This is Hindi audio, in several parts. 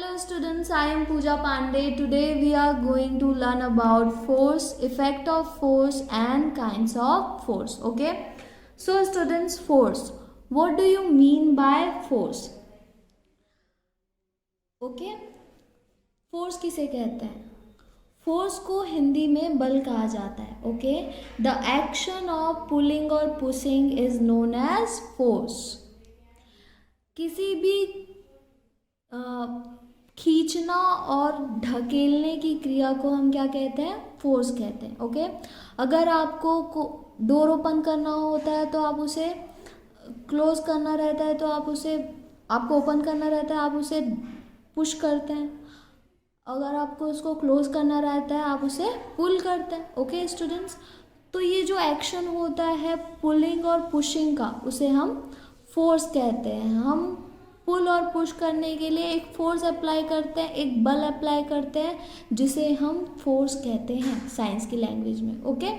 Hello students, I am Pooja Pandey. Today we are going to learn about force, effect of force and kinds of force. Okay. So students, force. What do you mean by force? Okay. Force किसे कहते हैं? फोर्स को हिंदी में बल कहा जाता है. Okay. The action of pulling और pushing is known as force. किसी भी खींचना और ढकेलने की क्रिया को हम क्या कहते हैं? फोर्स कहते हैं. ओके. अगर आपको डोर ओपन करना होता है तो आप उसे क्लोज करना रहता है, तो आपको ओपन करना रहता है, आप उसे पुश करते हैं. अगर आपको उसको क्लोज करना रहता है आप उसे पुल करते हैं. ओके स्टूडेंट्स, तो ये जो एक्शन होता है पुलिंग और पुशिंग का, उसे हम फोर्स कहते हैं. हम पुल और पुश करने के लिए एक फोर्स अप्लाई करते हैं, एक बल अप्लाई करते हैं, जिसे हम फोर्स कहते हैं साइंस की लैंग्वेज में. ओके.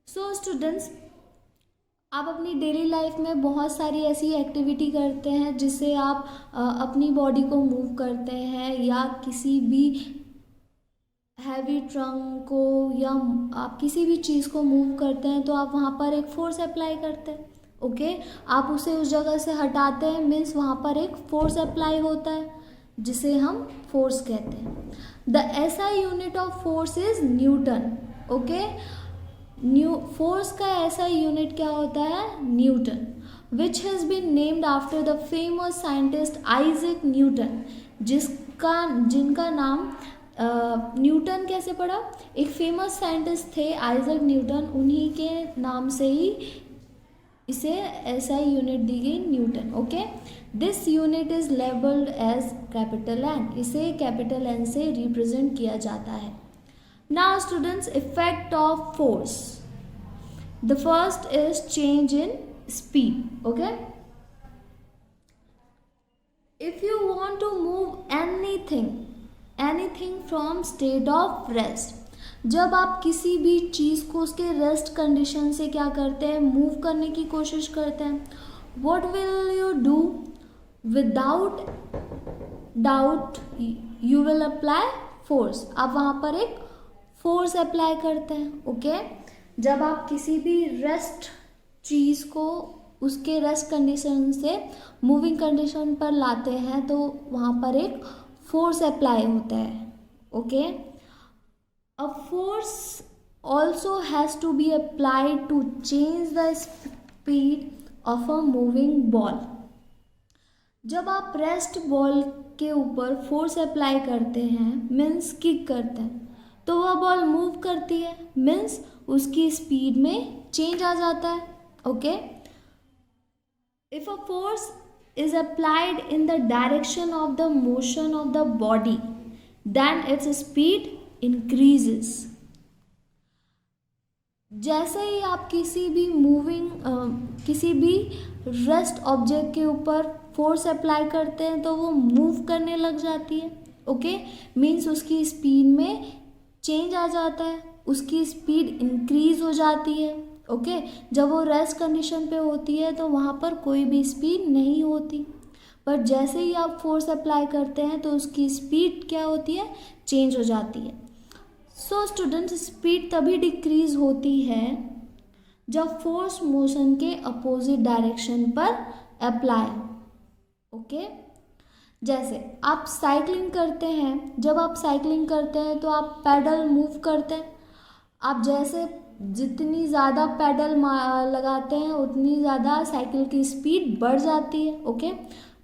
सो स्टूडेंट्स, आप अपनी डेली लाइफ में बहुत सारी ऐसी एक्टिविटी करते हैं जिससे आप अपनी बॉडी को मूव करते हैं, या किसी भी हैवी ट्रंक को या आप किसी भी चीज़ को मूव करते हैं तो आप वहाँ पर एक फोर्स अप्लाई करते हैं. ओके. आप उसे उस जगह से हटाते हैं, मीन्स वहाँ पर एक फोर्स अप्लाई होता है जिसे हम फोर्स कहते हैं. The SI unit of force is newton. Okay. Force का ऐसा यूनिट क्या होता है? Newton. Which has been named after the famous scientist Isaac Newton. जिनका नाम न्यूटन कैसे पड़ा? एक फेमस साइंटिस्ट थे आइजैक न्यूटन, उन्हीं के नाम से ही इसे ऐसा यूनिट दी गई, newton. Okay. This unit is labelled as capital N. इसे कैपिटल एन से रिप्रेजेंट किया जाता है. Now students, effect of force. The first is change in speed. Okay. If you want to move anything from state of rest, जब आप किसी भी चीज़ को उसके रेस्ट कंडीशन से क्या करते हैं? मूव करने की कोशिश करते हैं. What will you do? Without doubt you will apply force. आप वहाँ पर एक फोर्स अप्लाई करते हैं. ओके. जब आप किसी भी रेस्ट चीज़ को उसके रेस्ट कंडीशन से मूविंग कंडीशन पर लाते हैं तो वहाँ पर एक फोर्स अप्लाई होता है. Okay. A force also has to be applied to change the speed of a moving ball. जब आप रेस्ट बॉल के ऊपर फोर्स अप्लाई करते हैं, मीन्स किक करते हैं, तो वह बॉल मूव करती है, मीन्स उसकी स्पीड में चेंज आ जाता है. Okay. If a force is applied in the direction of the motion of the body, then its speed increases. जैसे ही आप किसी भी रेस्ट ऑब्जेक्ट के ऊपर फोर्स अप्लाई करते हैं तो वो मूव करने लग जाती है. ओके. मीन्स उसकी स्पीड में चेंज आ जाता है, उसकी स्पीड इंक्रीज हो जाती है. ओके. जब वो रेस्ट कंडीशन पे होती है तो वहाँ पर कोई भी स्पीड नहीं होती, पर जैसे ही आप फोर्स अप्लाई करते हैं तो उसकी स्पीड क्या होती है? चेंज हो जाती है. सो स्टूडेंट्स, स्पीड तभी डिक्रीज होती है जब फोर्स मोशन के अपोजिट डायरेक्शन पर अप्लाई हो. ओके. जैसे आप साइकिलिंग करते हैं, जब आप साइकिलिंग करते हैं तो आप पैडल मूव करते हैं. आप जैसे जितनी ज़्यादा पैडल लगाते हैं उतनी ज़्यादा साइकिल की स्पीड बढ़ जाती है. ओके.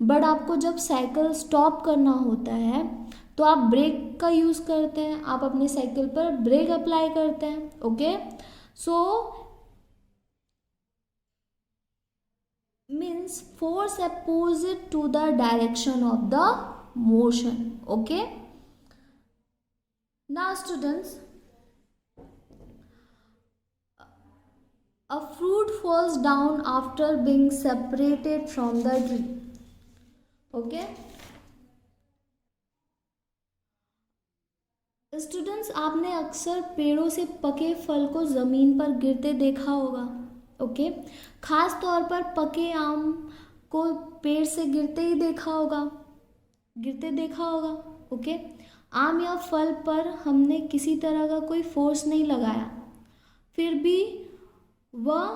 बट आपको जब साइकिल स्टॉप करना होता है तो आप ब्रेक का यूज़ करते हैं, आप अपनी साइकिल पर ब्रेक अप्लाई करते हैं. Okay. So means force opposite to the direction of the motion. Okay. Now students, a fruit falls down after being separated from the tree. Okay. Students, आपने अक्सर पेड़ों से पके फल को ज़मीन पर गिरते देखा होगा. ओके. खास तौर पर पके आम को पेड़ से गिरते ही देखा होगा. गिरते देखा होगा। ओके, आम या फल पर हमने किसी तरह का कोई फोर्स नहीं लगाया, फिर भी वह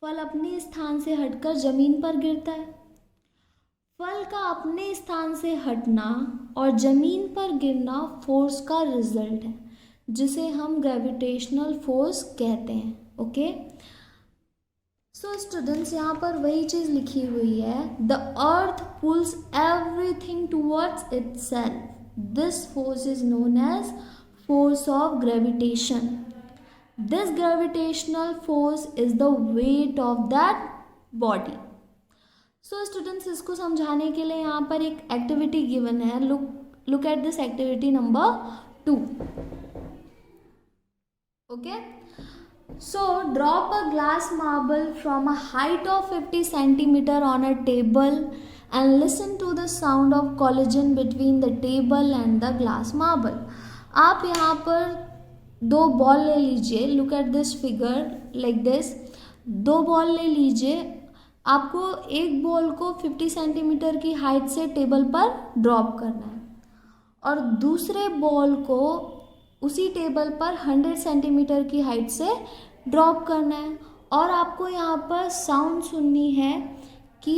फल अपने स्थान से हटकर जमीन पर गिरता है। फल का अपने स्थान से हटना और जमीन पर गिरना फोर्स का रिजल्ट है, जिसे हम ग्रेविटेशनल फोर्स कहते हैं। ओके, सो स्टूडेंट्स, यहाँ पर वही चीज़ लिखी हुई है, the earth pulls everything towards itself, this force is known as force of gravitation. This gravitational force is the weight of that body. So students, इसको समझाने के लिए यहाँ पर एक एक्टिविटी गिवन है। Look at this activity number 2। Okay, so drop a glass marble from a height of 50 centimeter on a table and listen to the sound of collision between the table and the glass marble. आप यहाँ पर दो बॉल ले लीजिए, look at this figure like this, दो बॉल ले लीजिए। आपको एक बॉल को 50 सेंटीमीटर की हाइट से टेबल पर ड्रॉप करना है और दूसरे बॉल को उसी टेबल पर 100 सेंटीमीटर की हाइट से ड्रॉप करना है। और आपको यहाँ पर साउंड सुननी है कि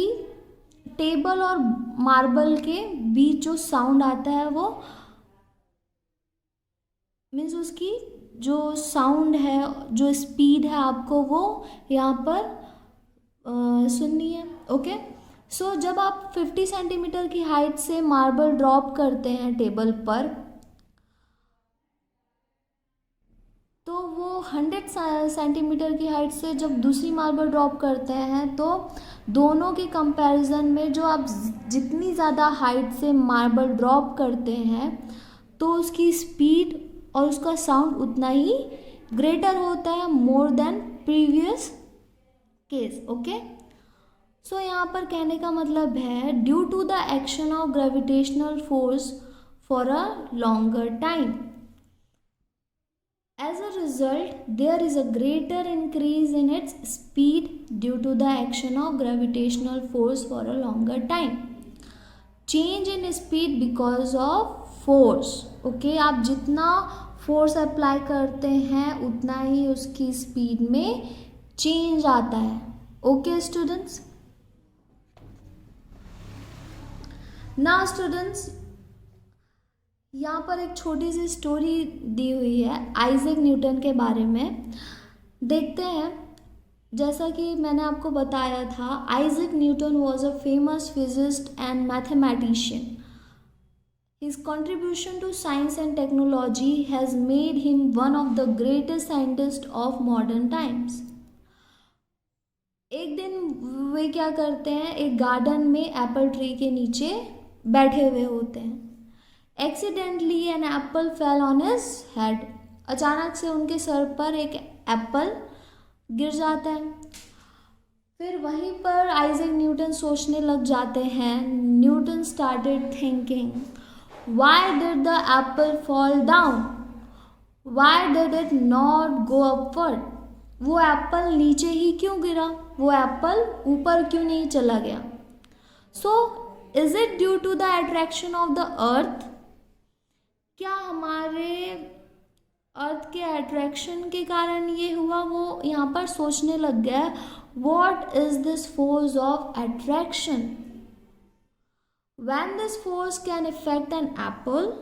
टेबल और मार्बल के बीच जो साउंड आता है वो मीन्स उसकी जो साउंड है, जो स्पीड है, आपको वो यहाँ पर सुननी है। ओके, सो जब आप 50 सेंटीमीटर की हाइट से मार्बल ड्रॉप करते हैं टेबल पर, तो वो 100 सेंटीमीटर की हाइट से जब दूसरी मार्बल ड्रॉप करते हैं तो दोनों के कंपैरिजन में जो आप जितनी ज़्यादा हाइट से मार्बल ड्रॉप करते हैं तो उसकी स्पीड और उसका साउंड उतना ही ग्रेटर होता है, more than previous case. Okay, so यहाँ पर कहने का मतलब है, due to the action of gravitational force for a longer time, as a result, there is a greater increase in its speed due to the action of gravitational force for a longer time. Change in speed because of force. Okay, आप जितना फोर्स अप्लाई करते हैं उतना ही उसकी स्पीड में चेंज आता है। ओके स्टूडेंट्स, नाउ स्टूडेंट्स, यहाँ पर एक छोटी सी स्टोरी दी हुई है आइजैक न्यूटन के बारे में। देखते हैं। जैसा कि मैंने आपको बताया था, Isaac Newton was a famous physicist and mathematician. His contribution to science and technology has made him one of the greatest scientist of modern times. एक दिन वे क्या करते हैं, एक गार्डन में एप्पल ट्री के नीचे बैठे हुए होते हैं। Accidentally an apple fell on his head. अचानक से उनके सर पर एक एप्पल गिर जाता है। फिर वहीं पर आइजैक न्यूटन सोचने लग जाते हैं। Newton started thinking, why did the Apple fall down, why did it not go upward. वो एप्पल नीचे ही क्यों गिरा, वो एप्पल ऊपर क्यों नहीं चला गया। So is it due to the attraction of the earth. क्या हमारे अर्थ के अट्रैक्शन के कारण ये हुआ, वो यहाँ पर सोचने लग गया। What is this force of attraction, when this force can effect an apple,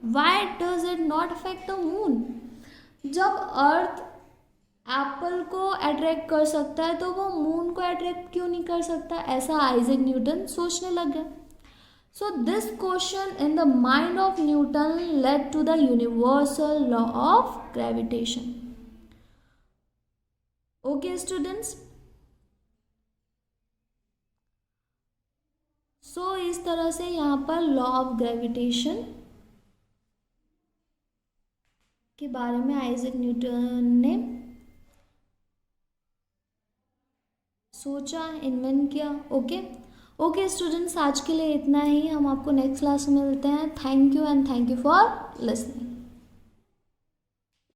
why does it not affect the moon. जब अर्थ एप्पल को अट्रैक्ट कर सकता है तो वो मून को अट्रैक्ट क्यों नहीं कर सकता। ऐसा आइजैक न्यूटन सोचने लग गया। So this question in the mind of Newton led to the universal law of gravitation. Okay students, so इस तरह से यहाँ पर law of gravitation के बारे में आइजैक न्यूटन ने सोचा, इन्वेंट किया। ओके स्टूडेंट्स, आज के लिए इतना ही। हम आपको नेक्स्ट क्लास में मिलते हैं। Thank you and thank you for listening.